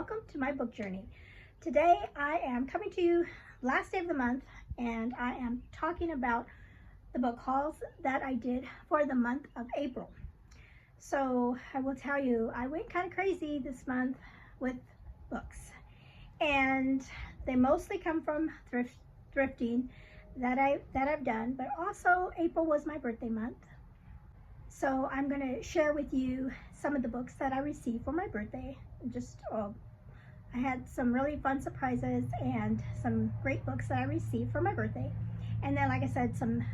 welcome to my book journey. Today I am coming to you last day of the month, and I am talking about the book hauls that I did for the month of April. So I will tell you, I went kind of crazy this month with books, and they mostly come from thrifting that I've done, but also April was my birthday month. So I'm going to share with you some of the books that I received for my birthday. I had some really fun surprises and some great books that I received for my birthday. And then, like I said, some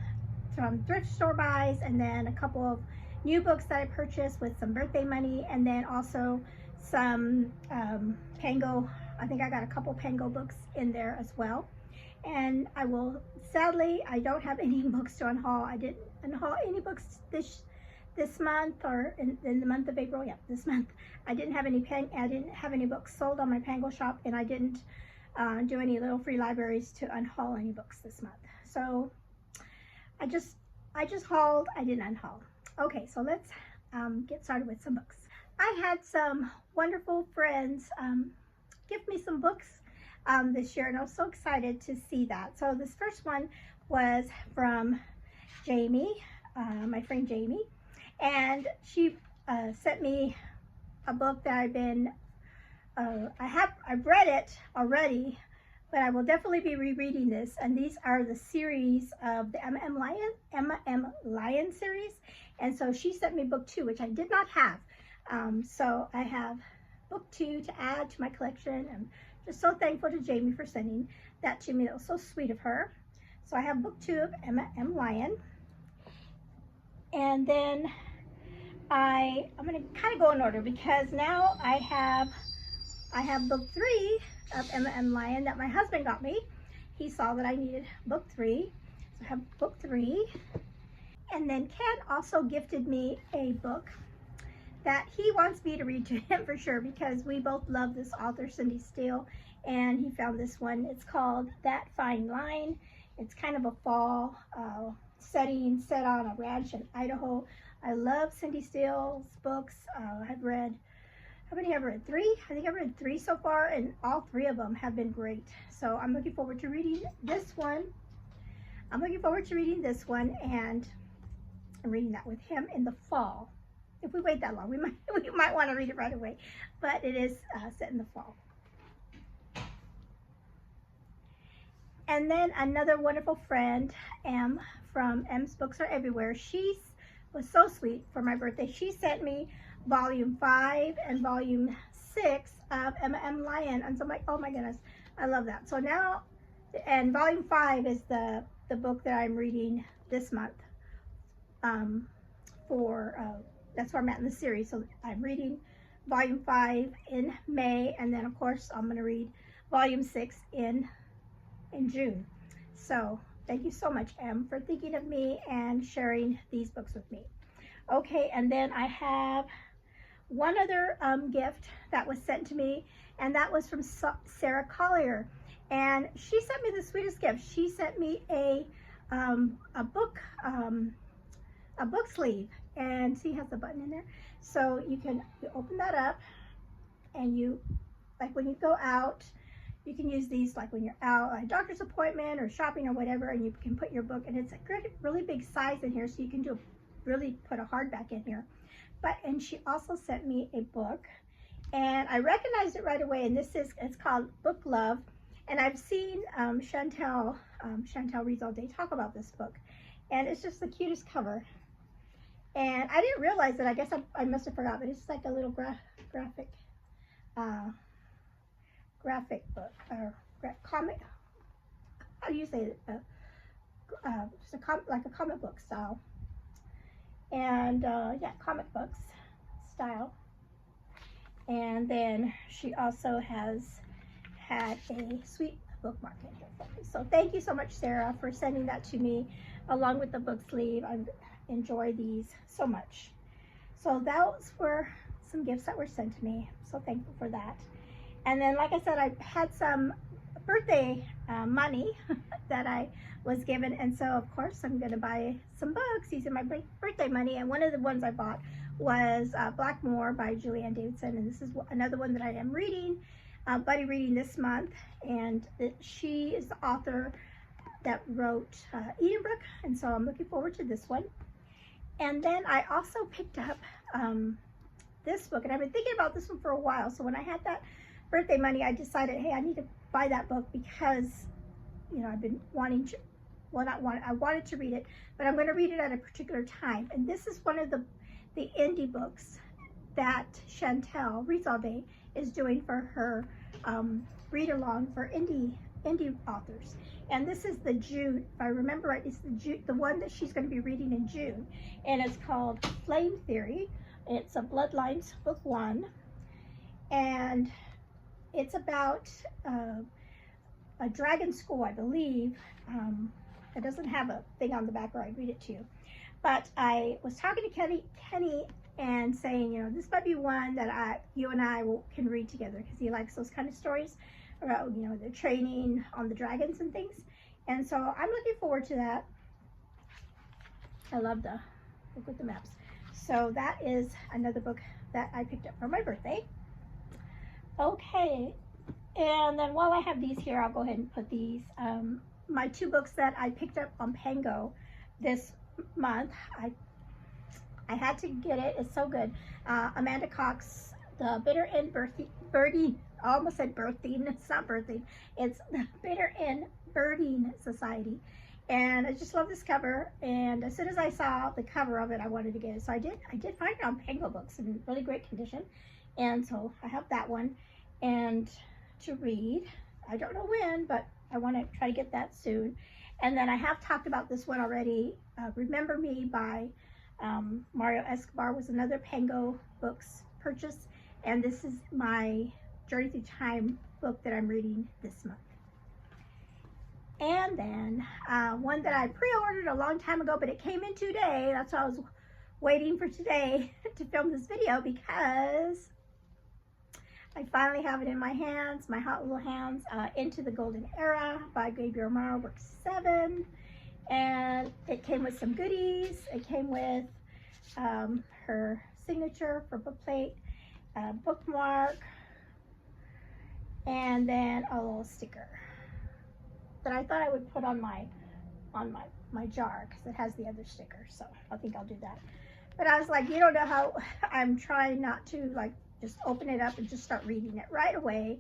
thrift store buys, and then a couple of new books that I purchased with some birthday money, and then also some Pango. I think I got a couple Pango books in there as well. And sadly, I don't have any books to unhaul. I didn't unhaul any books this month, or in the month of April. Yeah, this month I didn't have any books sold on my Pango shop, and I didn't do any little free libraries to unhaul any books this month. So I just hauled, I didn't unhaul. Okay, so let's get started with some books. I had some wonderful friends give me some books this year, and I was so excited to see that. So this first one was from Jamie, my friend Jamie, and she sent me a book that I've read it already, but I will definitely be rereading this. And these are the series of the Emma M. Lyon series, and so she sent me book 2, which I did not have. So I have book 2 to add to my collection. I'm just so thankful to Jamie for sending that to me. That was so sweet of her. So I have book 2 of Emma M. Lyon. And then I'm going to kind of go in order, because now I have book 3 of Emma M. Lyon that my husband got me. He saw that I needed book 3. So I have book 3. And then Ken also gifted me a book that he wants me to read to him for sure, because we both love this author, Cindy Steele, and he found this one. It's called That Fine Line. It's kind of a fall setting set on a ranch in Idaho. I love Cindy Steele's books. I've read, how many have I read? 3? I think I've read 3 so far, and all 3 of them have been great. So I'm looking forward to reading this one. I'm looking forward to reading this one, and I'm reading that with him in the fall. If we wait that long, we might want to read it right away, but it is set in the fall. And then another wonderful friend, Em, from Em's Books Are Everywhere. She was so sweet for my birthday. She sent me volume 5 and volume 6 of Emma M. Lyon, and so I'm like, oh my goodness, I love that. So now, and volume 5 is the book that I'm reading this month. That's where I'm at in the series. So I'm reading volume 5 in May, and then of course I'm going to read volume 6 in June. So thank you so much, Em, for thinking of me and sharing these books with me. Okay, and then I have one other gift that was sent to me, and that was from Sarah Collier, and she sent me the sweetest gift. She sent me a book sleeve, and see, it has the button in there, so you open that up, and you, like when you go out, you can use these like when you're out at a doctor's appointment or shopping or whatever, and you can put your book, and it's a really big size in here, so you can really put a hardback in here. And she also sent me a book, and I recognized it right away, and it's called Book Love, and I've seen Chantel Reads All Day talk about this book, and it's just the cutest cover. And I didn't realize it. I guess I must have forgot, but it's like a little graphic book, or comic. How do you say it? Like a comic book style. And yeah, comic books style. And then she also has had a sweet bookmark in here for me. So thank you so much, Sarah, for sending that to me along with the book sleeve. I enjoy these so much. So those were some gifts that were sent to me. I'm so thankful for that. And then, like I said, I had some birthday money that I was given, and so of course I'm going to buy some books using my birthday money. And one of the ones I bought was Blackmore by Julianne Davidson, and this is another one that I am reading. buddy reading this month, and she is the author that wrote Edenbrook, and so I'm looking forward to this one. And then I also picked up this book, and I've been thinking about this one for a while. So when I had that birthday money, I decided, hey, I need to buy that book because, you know, I've been wanting to, well, not want, I wanted to read it, but I'm going to read it at a particular time. And this is one of the indie books that Chantel Rizalde is doing for her read along for indie authors. And this is the June, if I remember right, it's the one that she's going to be reading in June, and it's called Flame Theory. It's a Bloodlines book 1, and it's about a dragon school, I believe. It doesn't have a thing on the back where I'd read it to you, but I was talking to Kenny and saying, you know, this might be one that you and I can read together, because he likes those kind of stories about, you know, the training on the dragons and things. And so I'm looking forward to that. I love the book with the maps. So that is another book that I picked up for my birthday. Okay, and then while I have these here, I'll go ahead and put these, my 2 books that I picked up on Pango this month. I had to get it. It's so good. Amanda Cox, The Bitter End Birding. I almost said birthing. It's not birthing. It's The Bitter End Birding Society. And I just love this cover. And as soon as I saw the cover of it, I wanted to get it. So I did find it on Pango Books in really great condition. And so I have that one and to read. I don't know when, but I want to try to get that soon. And then I have talked about this one already. Remember Me by Mario Escobar was another Pango Books purchase, and this is my Journey Through Time book that I'm reading this month. And then one that I pre-ordered a long time ago, but it came in today. That's why I was waiting for today to film this video, because I finally have it in my hands, my hot little hands. Into the Golden Era by Gabriel Maro, book 7. And it came with some goodies. It came with her signature for bookplate, bookmark, and then a little sticker that I thought I would put on my jar, because it has the other sticker. So I think I'll do that. But I was like, you don't know how I'm trying not to like just open it up and just start reading it right away.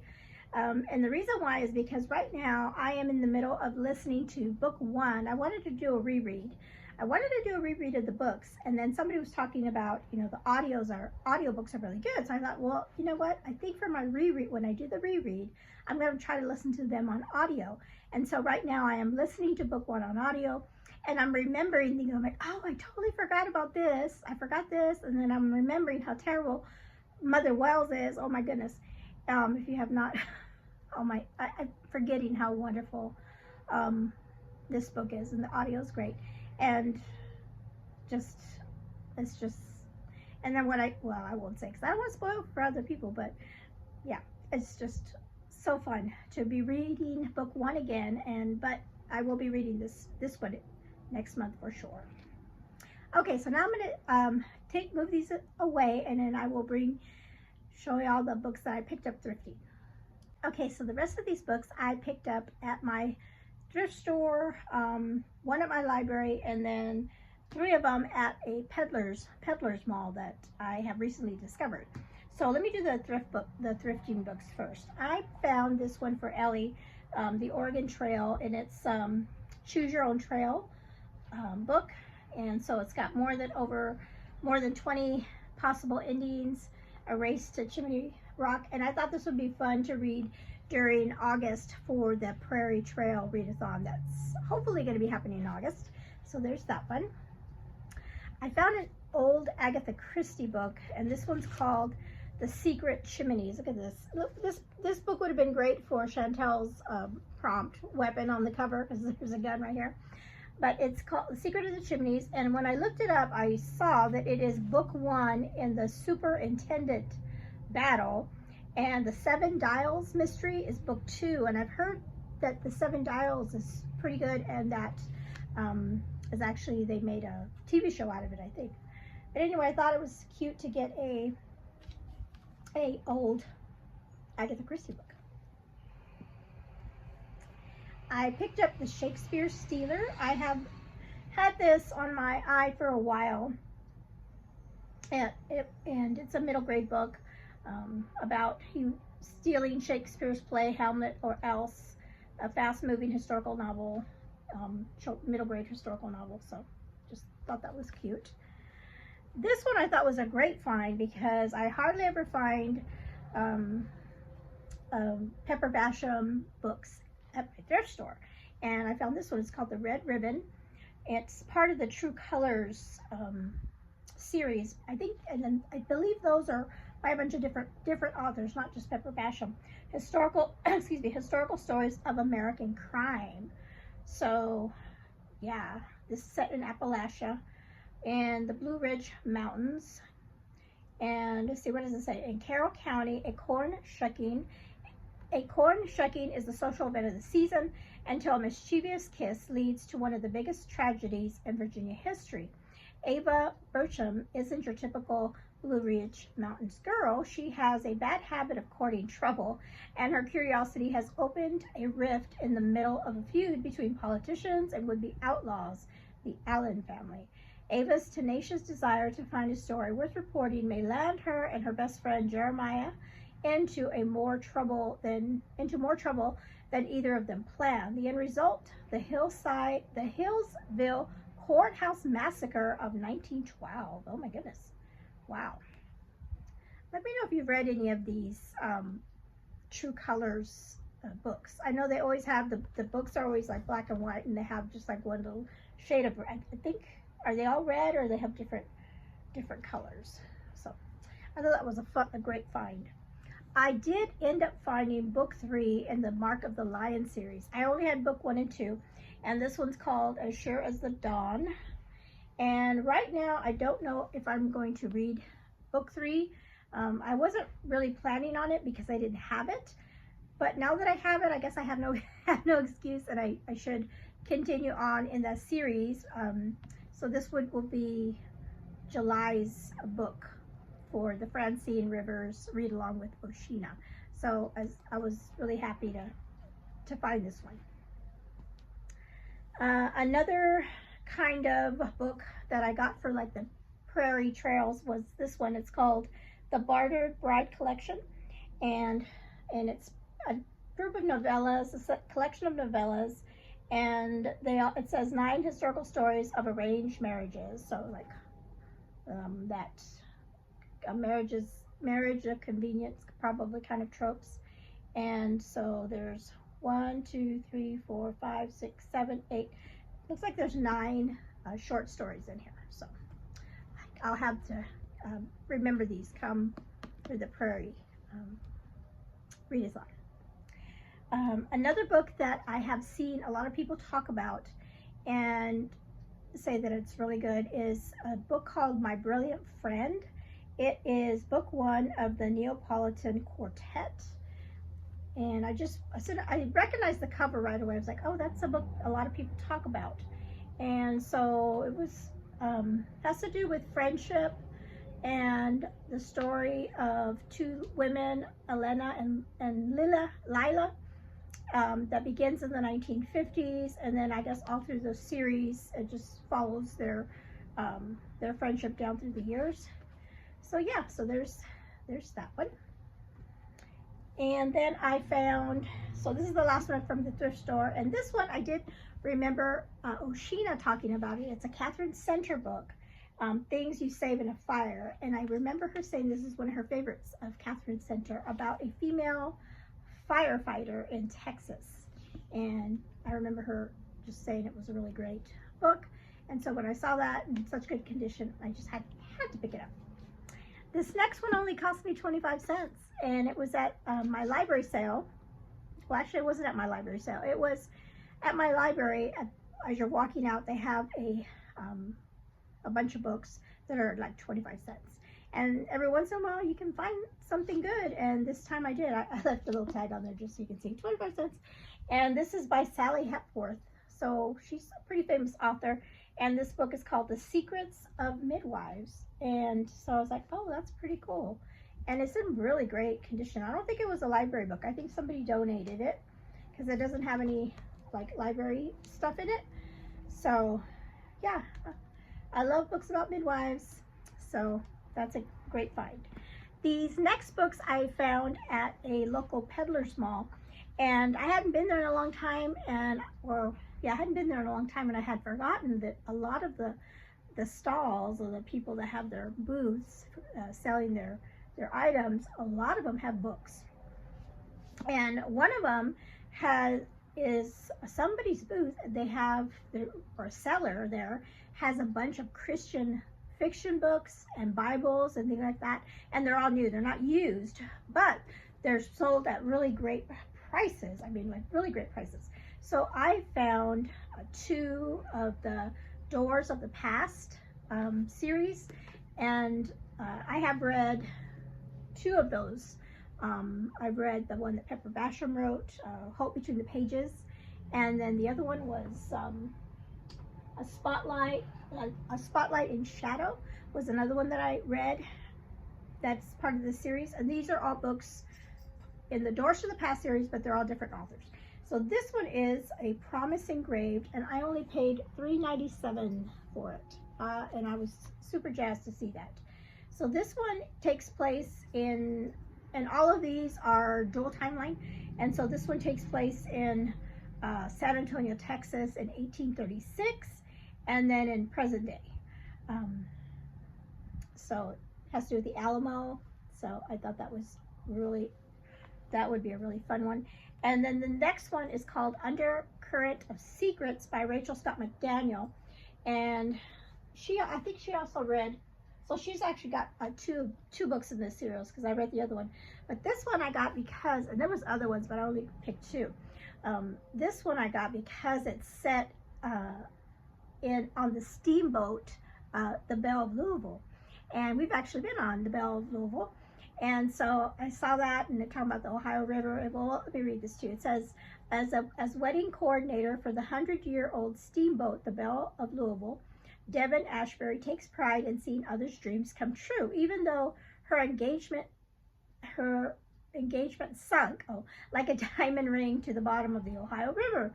And the reason why is because right now I am in the middle of listening to book 1. I wanted to do a reread. I wanted to do a reread of the books, and then somebody was talking about, you know, the audiobooks are really good. So I thought, well, you know what? I think for my reread, when I do the reread, I'm going to try to listen to them on audio. And so right now I am listening to book 1 on audio, and I'm remembering things. I'm like, oh, I totally forgot about this. I forgot this. And then I'm remembering how terrible Mother Wells is. Oh my goodness. If you have not, I'm forgetting how wonderful this book is, and the audio is great. And it's just, and then I won't say, because I don't want to spoil for other people, but yeah, it's just so fun to be reading book 1 again. But I will be reading this one next month for sure. Okay, so now I'm gonna move these away, and then I will show you all the books that I picked up thrifting. Okay, so the rest of these books I picked up at my thrift store, 1 at my library, and then 3 of them at a peddler's mall that I have recently discovered. So let me do the thrifting books first. I found this one for Ellie, the Oregon Trail, and it's Choose Your Own Trail book. And so it's got more than 20 possible endings, a race to Chimney Rock. And I thought this would be fun to read during August for the Prairie Trail readathon that's hopefully going to be happening in August. So there's that one. I found an old Agatha Christie book, and this one's called The Secret Chimneys. Look at this. Look, this book would have been great for Chantel's prompt weapon on the cover, because there's a gun right here. But it's called The Secret of the Chimneys, and when I looked it up, I saw that it is book 1 in the Superintendent Battle, and the 7 Dials mystery is book 2. And I've heard that the 7 Dials is pretty good, and that is actually, they made a TV show out of it, I think. But anyway, I thought it was cute to get a old Agatha Christie book. I picked up the Shakespeare Stealer. I have had this on my eye for a while, and it's a middle grade book about stealing Shakespeare's play Hamlet or Else, a fast-moving historical novel, middle grade historical novel. So just thought that was cute. This one I thought was a great find because I hardly ever find Pepper Basham books at my thrift store, and I found this one. It's called The Red Ribbon. It's part of the True Colors series, I think, and then I believe those are by a bunch of different authors, not just Pepper Basham. Historical stories of American crime. So yeah, this is set in Appalachia and the Blue Ridge Mountains. And let's see, what does it say? In Carroll County, a corn shucking is the social event of the season until a mischievous kiss leads to one of the biggest tragedies in Virginia history. Ava Burcham isn't your typical Blue Ridge Mountains girl. She has a bad habit of courting trouble, and her curiosity has opened a rift in the middle of a feud between politicians and would-be outlaws, the Allen family. Ava's tenacious desire to find a story worth reporting may land her and her best friend Jeremiah into more trouble than either of them planned. The end result: the Hillsville Courthouse Massacre of 1912. Oh my goodness. Wow. Let me know if you've read any of these True Colors books. I know they always have, the books are always like black and white, and they have just like one little shade of red. I think, are they all red, or they have different colors? So I thought that was a great find. I did end up finding book 3 in the Mark of the Lion series. I only had book 1 and 2, and this one's called As Sure as the Dawn. And right now, I don't know if I'm going to read book 3. I wasn't really planning on it because I didn't have it. But now that I have it, I guess I have no excuse, and I should continue on in that series. So this will be July's book for the Francine Rivers Read Along with Oshina. So I was really happy to find this one. Another kind of book that I got for like the prairie trails was this one. It's called The Bartered Bride Collection, and it's a group of novellas, a collection of novellas, and it says 9 historical stories of arranged marriages. So like that marriage of convenience, probably kind of tropes. And so there's 1, 2, 3, 4, 5, 6, 7, 8. Looks like there's 9 short stories in here. So I'll have to remember these come through the prairie readathon. Another book that I have seen a lot of people talk about and say that it's really good is a book called My Brilliant Friend. It is book 1 of the Neapolitan Quartet. And I recognized the cover right away. I was like, oh, that's a book a lot of people talk about. And so it was, has to do with friendship and the story of 2 women, Elena and Lila, that begins in the 1950s. And then I guess all through the series, it just follows their friendship down through the years. So yeah, so there's that one. And then I found, so this is the last one from the thrift store, and this one I did remember Oshina talking about it. It's a Catherine Center book, Things You Save in a Fire, and I remember her saying this is one of her favorites of Catherine Center, about a female firefighter in Texas. And I remember her just saying it was a really great book, and so when I saw that in such good condition, I just had to pick it up. This next one only cost me 25 cents, and it was at my library sale. Well, actually, it wasn't at my library sale. It was at my library. As you're walking out, they have a bunch of books that are like 25 cents. And every once in a while, you can find something good. And this time I did. I left a little tag on there just so you can see 25 cents. And this is by Sally Hepworth. So she's a pretty famous author. And this book is called The Secrets of Midwives. And so I was like, oh, that's pretty cool. And it's in really great condition. I don't think it was a library book. I think somebody donated it because it doesn't have any like library stuff in it. So yeah, I love books about midwives, so that's a great find. These next books I found at a local peddler's mall, and I hadn't been there in a long time, and I hadn't been there in a long time, and I had forgotten that a lot of the stalls, or the people that have their booths selling their items, a lot of them have books. And one of them is somebody's booth. They have or seller there has a bunch of Christian fiction books and Bibles and things like that, and they're all new. They're not used, but they're sold at really great prices. I mean, like really great prices. So I found 2 of the Doors of the Past series, and I have read 2 of those. I've read the one that Pepper Basham wrote, Hope Between the Pages, and then the other one was a Spotlight in Shadow was another one that I read. That's part of the series, and these are all books in the Doors of the Past series, but they're all different authors. So this one is A Promise Engraved, and I only paid $3.97 for it, and I was super jazzed to see that. So this one takes place and all of these are dual timeline, and so this one takes place in San Antonio, Texas in 1836, and then in present day. So it has to do with the Alamo, so I thought that would be a really fun one. And then the next one is called Undercurrent of Secrets by Rachel Scott McDaniel, and I think she also read, so she's actually got two books in this series, because I read the other one. But this one I got because, and there was other ones, but I only picked 2. This one I got because it's set on the steamboat, the Belle of Louisville. And we've actually been on the Belle of Louisville. And so I saw that, and they're talking about the Ohio River. Well, let me read this to you. It says, as wedding coordinator for the 100-year-old steamboat, the Belle of Louisville, Devin Ashbury takes pride in seeing others' dreams come true, even though her engagement sunk like a diamond ring to the bottom of the Ohio River.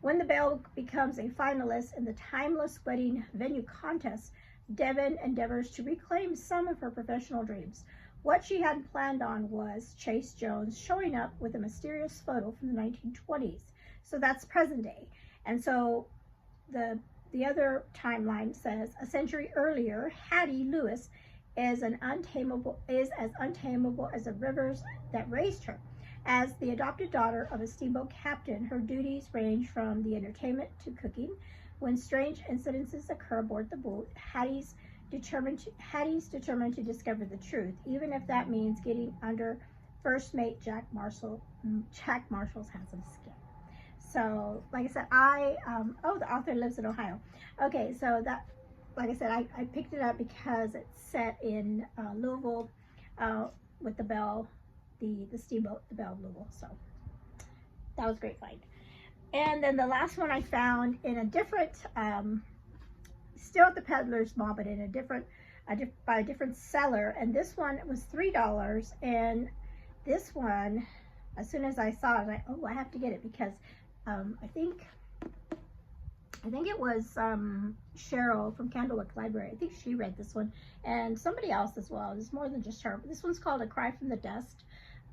When the Belle becomes a finalist in the Timeless Wedding Venue Contest, Devin endeavors to reclaim some of her professional dreams. What she hadn't planned on was Chase Jones showing up with a mysterious photo from the 1920s. So that's present day. And so the other timeline says, a century earlier, Hattie Lewis is as untamable as the rivers that raised her. As the adopted daughter of a steamboat captain, her duties range from the entertainment to cooking. When strange incidences occur aboard the boat, Hattie's determined to discover the truth, even if that means getting under first mate Jack Marshall's handsome skin. So, like I said, the author lives in Ohio. Okay, so that, like I said, I picked it up because it's set in Louisville with the Belle, the steamboat, the Belle of Louisville. So that was a great find. And then the last one I found in a different, still at the Peddler's Mall, but in by a different seller. And this one was $3. And this one, as soon as I saw it, I was like, oh, I have to get it, because I think it was Cheryl from Candlewick Library. I think she read this one, and somebody else as well. It's more than just her. But this one's called A Cry from the Dust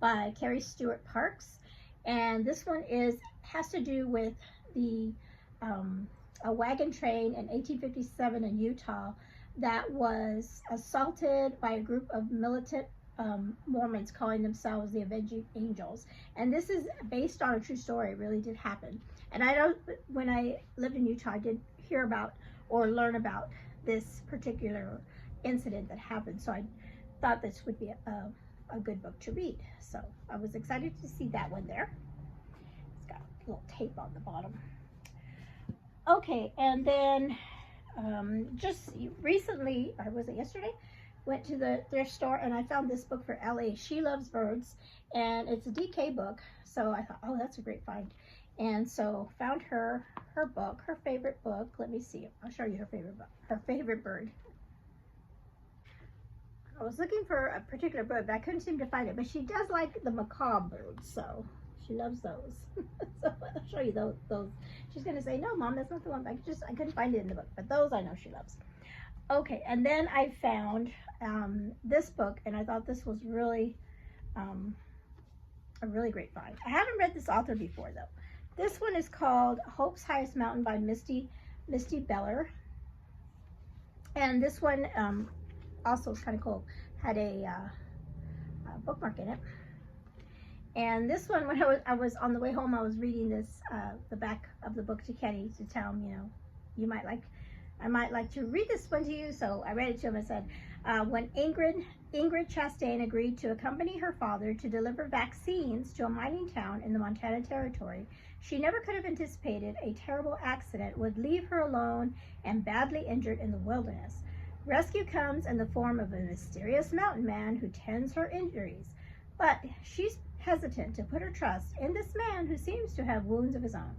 by Carrie Stewart Parks, and this one has to do with a wagon train in 1857 in Utah that was assaulted by a group of militant Mormons calling themselves the Avenging Angels. And this is based on a true story. It really did happen. And when I lived in Utah, I did hear about or learn about this particular incident that happened. So I thought this would be a good book to read. So I was excited to see that one there. It's got a little tape on the bottom. Okay, and then just recently, or was it yesterday? Went to the thrift store and I found this book for Ellie. She loves birds, and it's a DK book. So I thought, oh, that's a great find. And so found her book, her favorite book. Let me see. I'll show you her favorite book, her favorite bird. I was looking for a particular bird, but I couldn't seem to find it. But she does like the macabre birds, so She loves those. So I'll show you those. She's going to say, no, Mom, that's not the one. I couldn't find it in the book. But those I know she loves. Okay, and then I found this book, and I thought this was really a really great find. I haven't read this author before, though. This one is called Hope's Highest Mountain by Misty Beller. And this one also is kind of cool. Had a bookmark in it. And this one, when I was on the way home, I was reading this, the back of the book to Kenny to tell him, you know, I might like to read this one to you. So I read it to him and said, when Ingrid Chastain agreed to accompany her father to deliver vaccines to a mining town in the Montana Territory, she never could have anticipated a terrible accident would leave her alone and badly injured in the wilderness. Rescue comes in the form of a mysterious mountain man who tends her injuries, but she's hesitant to put her trust in this man who seems to have wounds of his own.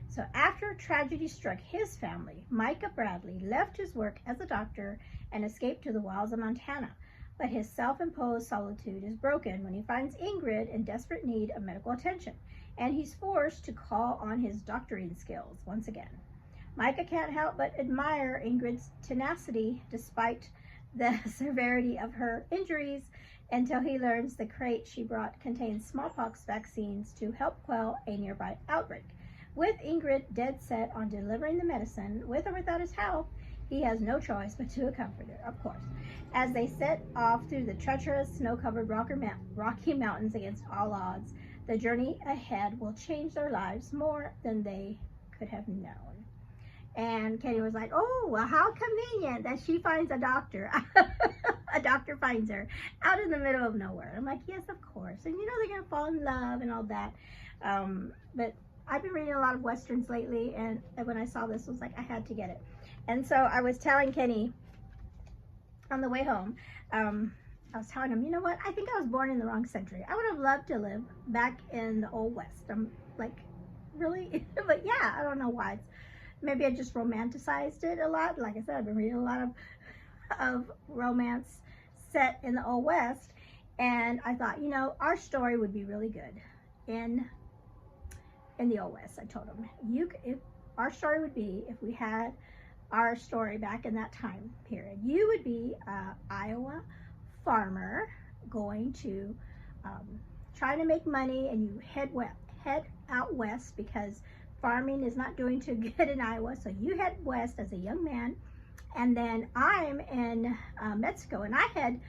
So after tragedy struck his family, Micah Bradley left his work as a doctor and escaped to the wilds of Montana. But his self-imposed solitude is broken when he finds Ingrid in desperate need of medical attention, and he's forced to call on his doctoring skills once again. Micah can't help but admire Ingrid's tenacity despite the severity of her injuries until he learns the crate she brought contains smallpox vaccines to help quell a nearby outbreak. With Ingrid dead set on delivering the medicine, with or without his help, he has no choice but to accompany her, of course. As they set off through the treacherous, snow-covered Rocky Mountains against all odds, the journey ahead will change their lives more than they could have known. And Kenny was like, oh, well, how convenient that she finds a doctor. A doctor finds her out in the middle of nowhere. I'm like, yes, of course. And you know they're going to fall in love and all that. But I've been reading a lot of Westerns lately, and when I saw this, I was like, I had to get it. And so I was telling Kenny on the way home, I was telling him, you know what? I think I was born in the wrong century. I would have loved to live back in the Old West. I'm like, really? But yeah, I don't know why. Maybe I just romanticized it a lot. Like I said, I've been reading a lot of romance set in the Old West. And I thought, you know, our story would be really good in the Old West. I told him, our story would be, if we had our story back in that time period, you would be an Iowa farmer going to trying to make money, and you head out west because farming is not doing too good in Iowa. So you head west as a young man, and then I'm in Mexico, and I head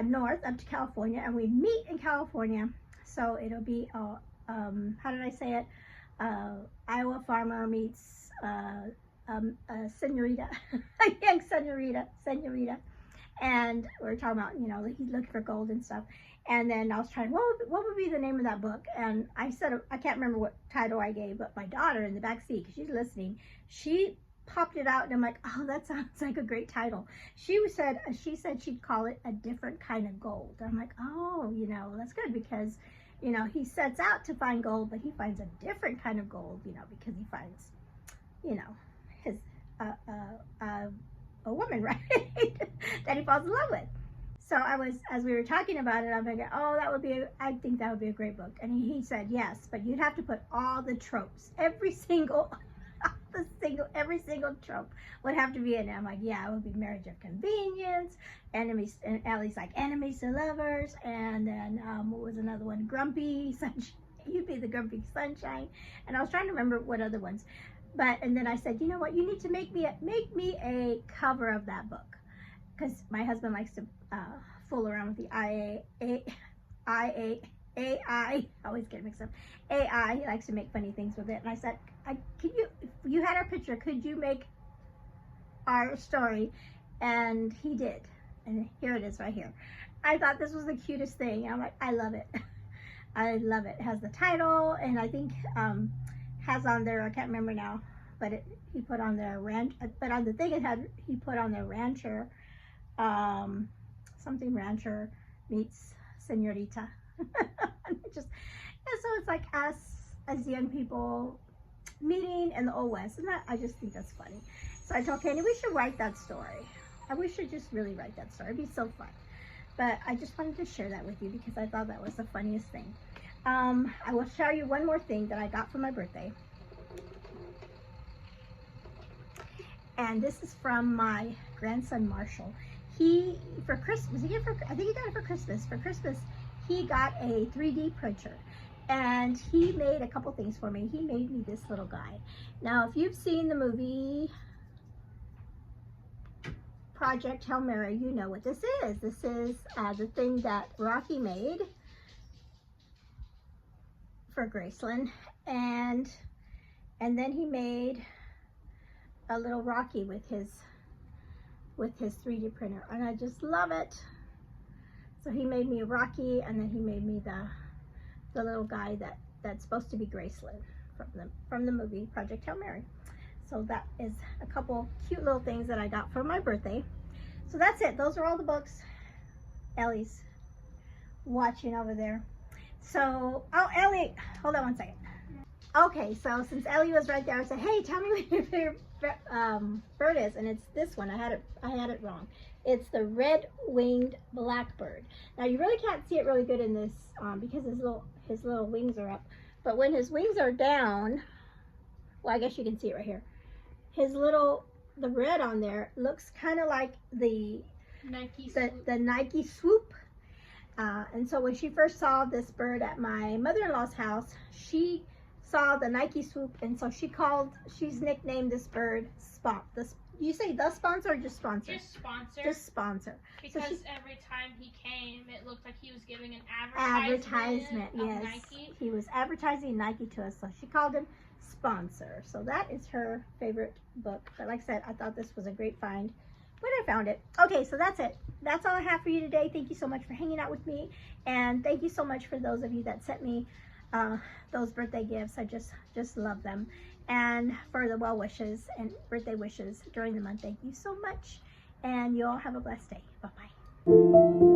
north up to California, and we meet in California. So it'll be how did I say it? Iowa farmer meets a senorita, a young senorita, and we're talking about, you know, he's looking for gold and stuff. And then I was trying, what would be the name of that book? And I said, I can't remember what title I gave, but my daughter in the back seat, because she's listening, she popped it out, and I'm like, oh, that sounds like a great title. She said she'd call it A Different Kind of Gold. And I'm like, oh, you know, that's good, because, you know, he sets out to find gold, but he finds a different kind of gold, you know, because he finds, you know, his a woman, right, that he falls in love with. So as we were talking about it, I'm thinking, oh, I think that would be a great book. And he said, yes, but you'd have to put all the tropes, every single trope would have to be in it. I'm like, yeah, it would be marriage of convenience, enemies, and Ellie's like enemies to lovers, and then what was another one? Grumpy Sunshine. You'd be the grumpy sunshine. And I was trying to remember what other ones. And then I said, you know what? You need to make me a cover of that book, because my husband likes to fool around with the AI. I always get mixed up. AI. He likes to make funny things with it. And I said, if you had our picture, could you make our story? And he did. And here it is right here. I thought this was the cutest thing. I'm like, I love it. I love it. It has the title, and I think has on there, I can't remember now, but he put on there but on the thing he put on there rancher, something rancher meets senorita. And so it's like us as young people meeting in the Old West, and I just think that's funny. So I told Kenny we should write that story. We should just really write that story. It'd be so fun. But I just wanted to share that with you because I thought that was the funniest thing. I will show you one more thing that I got for my birthday. And this is from my grandson Marshall. He, for Christmas, I think he got it for Christmas. For Christmas, he got a 3D printer. And he made a couple things for me. He made me this little guy. Now, if you've seen the movie Project Hail Mary, you know what this is. This is the thing that Rocky made for Graceland. And then he made a little Rocky with his 3D printer, and I just love it. So he made me a Rocky, and then he made me the little guy that's supposed to be Graceland from the movie Project Hail Mary. So that is a couple cute little things that I got for my birthday. So that's it. Those are all the books. Ellie's watching over there. So, oh, Ellie, hold on one second. Okay, so since Ellie was right there, I said, hey, tell me what your favorite bird is, and it's this one. I had it wrong. It's the red-winged blackbird. Now you really can't see it really good in this because his little wings are up. But when his wings are down, well, I guess you can see it right here. The red on there looks kind of like the Nike Swoop. And so when she first saw this bird at my mother-in-law's house, she saw the Nike Swoop, and so she's nicknamed this bird you say the sponsor or just sponsor? Just sponsor. Just sponsor. Because so every time he came, it looked like he was giving an advertisement. Yes, Nike. He was advertising Nike to us, so she called him Sponsor. So that is her favorite book. But like I said, I thought this was a great find when I found it. Okay, so that's it. That's all I have for you today. Thank you so much for hanging out with me, and thank you so much for those of you that sent me those birthday gifts. I just love them. And for the well wishes and birthday wishes during the month, thank you so much. And you all have a blessed day. Bye-bye.